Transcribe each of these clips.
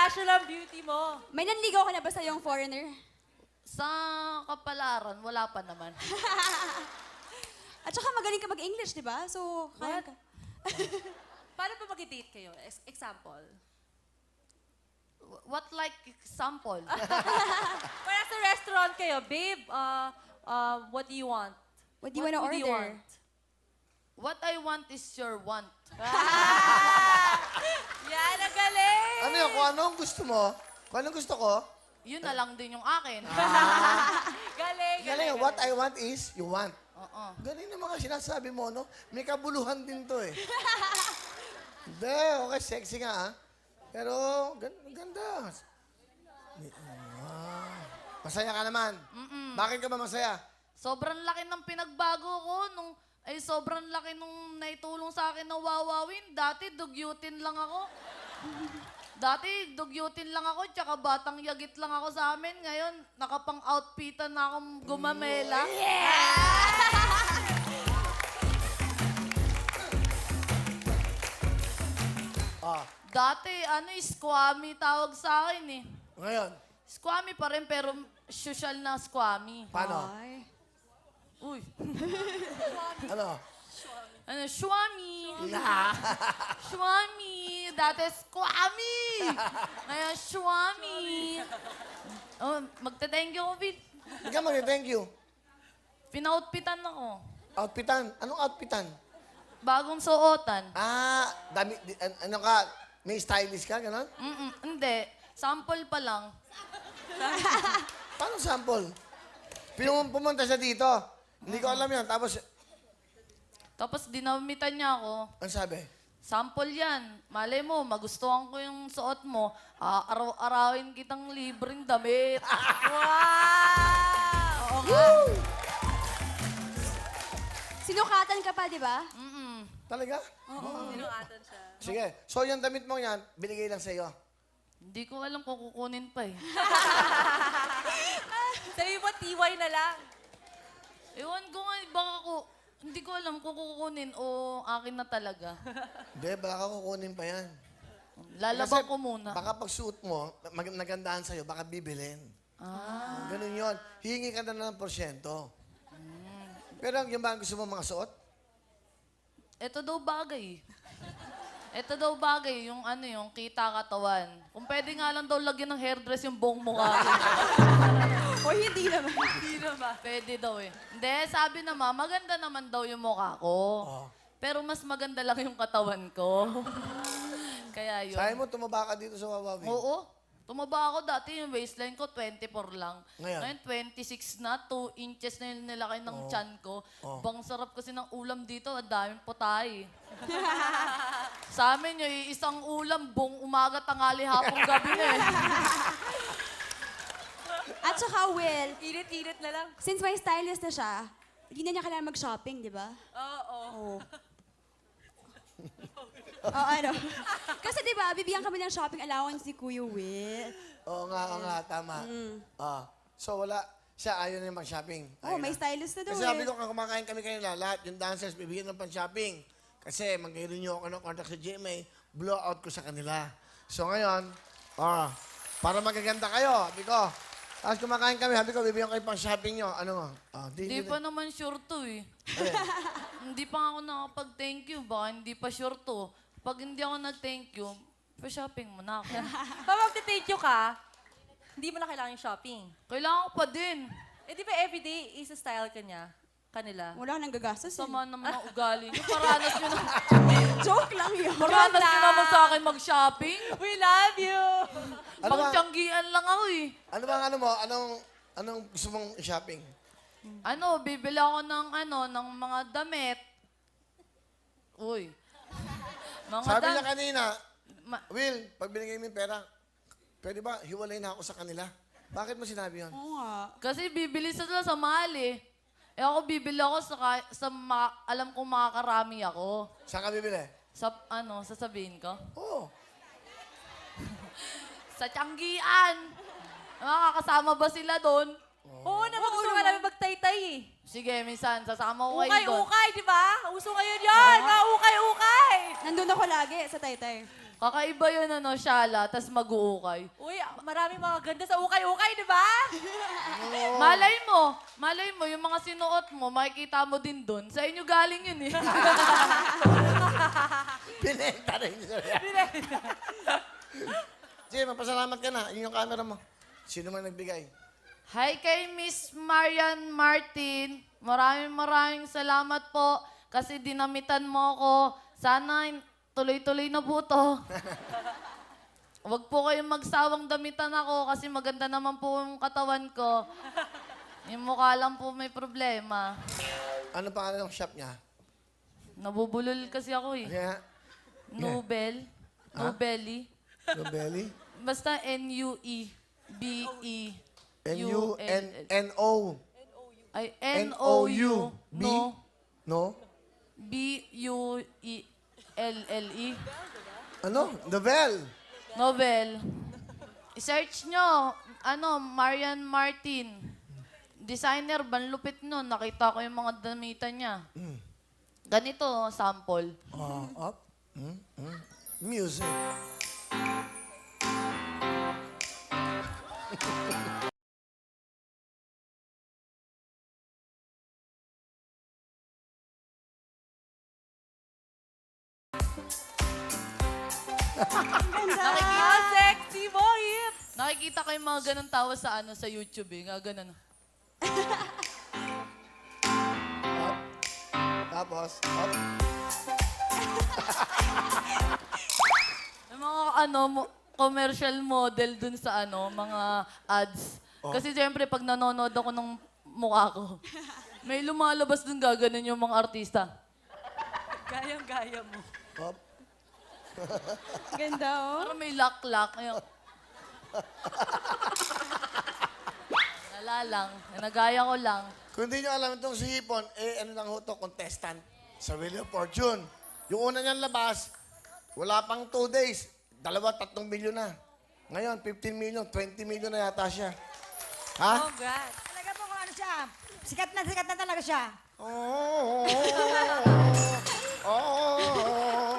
natural beauty mo. May nanligaw ka na ba sa yung foreigner? Sa kapalaran, wala pa naman. At saka magaling ka mag-English, di ba? So, kaya What? ka. Paano ba mag-date kayo? Example. What like example? Para sa restaurant kayo, babe, what do you want? What do you wanna food do you order? want? What I want is your want. Yan, ang galing! Ano yun? Kung anong gusto mo, kung anong gusto ko, Yun na lang din yung akin. Galing, galing, what I want is, you want. Oo. Galing na mga sinasabi mo, no? May kabuluhan din to eh. Hindi, okay, sexy nga ah. Pero, ganda. Masaya ka naman. Bakit ka ba masaya? Sobrang laki ng pinagbago ko nung sobrang laki nung naitulong sa akin ng wawawin. Dati dugyutin lang ako. Tsaka batang yagit lang ako sa amin. Ngayon, nakapang-outfitan na akong gumamela. Ah, Dati, squammy tawag sa akin eh. ngayon, Squammy pa rin, pero social na squammy. paano? Ay. Uy. Ano? Squammy. Squammy. Dati squammy. Ngayon, squammy. Oh, magta-thank you, Vin. Ikaw mag-thank you. Pinautpitan ako. Outfitan. Anong outfitan? Bagong suotan. Ah, ano ka, may stylist ka, gano'n? Hindi. Sample pa lang. Paano sample? Pumunta siya dito. Hindi ko alam yan. Tapos, Dinamitan niya ako. ano sabi? Sample yan. Malay mo, magustuhan ko yung suot mo. Araw-arawin kitang libreng damit. Oo nga. Sinukatan ka pa, di ba? Talaga? Sinungatan siya. Sige. So, yung damit mo yan, binigay lang sa'yo. Hindi ko alam kung kukunin pa eh. Sabi mo, TY na lang. Ewan ko nga, baka hindi ko alam kung kukunin o akin na talaga. Hindi, baka kukunin pa yan. Lalabang ko muna. Baka pag suot mo, nagandahan sa'yo, baka bibilin. Ganun yun. Hihingi ka na ng porsyento. Pero yung ba ang gusto mo mga suot? Ito daw bagay. Yung yung kita katawan. Kung pwede nga lang daw lagyan ng hairdress yung buong mukha ko. O hindi naman. Hindi naman. Pwede daw eh. Hindi, sabi naman, maganda naman daw yung mukha ko. Pero mas maganda lang yung katawan ko. Kaya yun. Sabi mo, tumaba ka dito sa Wawawi. Oo. Tumaba ako dati, yung waistline ko 24 lang. Ngayon? 26 na, 2 inches na yung nilaki ng tiyan ko. Bang sarap kasi ng ulam dito, ang daming putay. Sa amin, yung isang ulam, buong umaga, tangali, hapong gabi na eh. At saka, Will, Init-init na lang. since may stylist na siya, hindi na niya kailangan mag-shopping, di ba? Oo. Oo. Ano? Kasi di ba, bibigyan kami ng shopping allowance ni Kuya Will. Oo nga, tama. So wala, siya ayaw na yung mag-shopping. Oh, Ayaw may na. stylist na daw Kasi sabi eh. ko, kumakain kami kanila, lahat yung dancers, bibigyan ng pan-shopping. Kasi mag-renew ako ng contract sa GMA, blow out ko sa kanila. So ngayon, para magaganda kayo, sabi ko, tapos kumakain kami, sabi ko, bibigyan kayo pang-shopping nyo. Ano? Hindi pa naman sure to eh. Hindi pa ako nakapag-thank you, baka hindi pa sure to. Pag hindi ako nag-thank you, pa-shopping mo na ako. Pag mag-thank you ka, hindi mo na kailangan yung shopping. Kailangan ko pa din. Eh, di ba everyday is a style kanila? Wala nang gagastos eh. Sama naman ang ugali niyo. Paranas niyo na. Joke lang yun. Paranas niyo naman sa akin mag-shopping. We love you! Ano ba? Pangtiyanggian lang ako eh. Ano bang ano mo? Anong gusto mong shopping? Bibili ako ng mga damit. Uy. Mga Sabi niya kanina, Ma- Will, pag binigay mo yung pera, pwede ba hiwalay na ako sa kanila? Bakit mo sinabi yun? Oo nga. Kasi bibili sila sa mahal eh. Eh ako bibili ako alam kong makakarami ako. Saan ka bibili? Sasabihin ko? Oo. Sa Tianggian. Makakasama ba sila doon? Oo naman, gusto nga namin magtay-tay eh. Sige, minsan, sasama ko kayo doon. Ukay-ukay, di ba? Uso ngayon yun! Mga ukay-ukay! Nandun ako lagi sa Taytay. Kakaiba yun, Shala, tas mag-uukay. Uy, maraming mga ganda sa ukay-ukay, di ba? Malay mo, yung mga sinuot mo, makikita mo din doon. Sa inyo galing yun eh. Pinenta rin niyo. Sige, mapasalamat ka na. Yun yung camera mo. Sino man nagbigay? Hi kay Miss Marian Martin. Maraming salamat po kasi dinamitan mo ako. Sana tuloy-tuloy na po to. Huwag po kayong magsawang damitan ako kasi maganda naman po yung katawan ko. Yung mukha lang po may problema. Ano pangalan ng shop niya? Nabubulol kasi ako eh. Kaya, Nobel. Nobeli. Nobeli? Basta N-U-E-B-E. N-U-N-N-O. Ay, N-O-U. B? No. No? B-U-E-L-L-E. Ano? Novel. Novel. I-search nyo. Marian Martin. Designer, banlupit nun. Nakita ko yung mga damitan niya. Ganito, sample. Up. Music. Ah, sexy mo, hip. Nakikita ko yung mga ganun tawa sa YouTube eh. Nga ganun. Up. Tapos, up. Yung mga commercial model dun sa mga ads. Kasi siyempre pag nanonood ako ng mukha ko, may lumalabas dun gaganon yung mga artista. Gayang-gaya mo. Up. Ganda, oh. Parang may lak-lak. Wala lang. Nagaya ko lang. Kung hindi nyo alam itong si Hipon, ano lang ho to, contestant sa Wheel of Fortune. Yung una niyang labas, wala pang 2 days, 2-3 milyon na. Ngayon, 15 million, 20 million na yata siya. Ha? Congrats. Talaga po kung ano siya. Sikat na talaga siya. Oh, oh,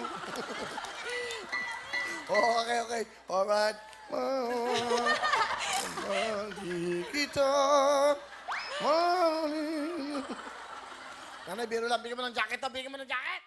oh, okay. Alright. Mahali kita. Mahali. Nanay, biro lang. Bigyan mo ng jacket. Bigyan mo ng jacket.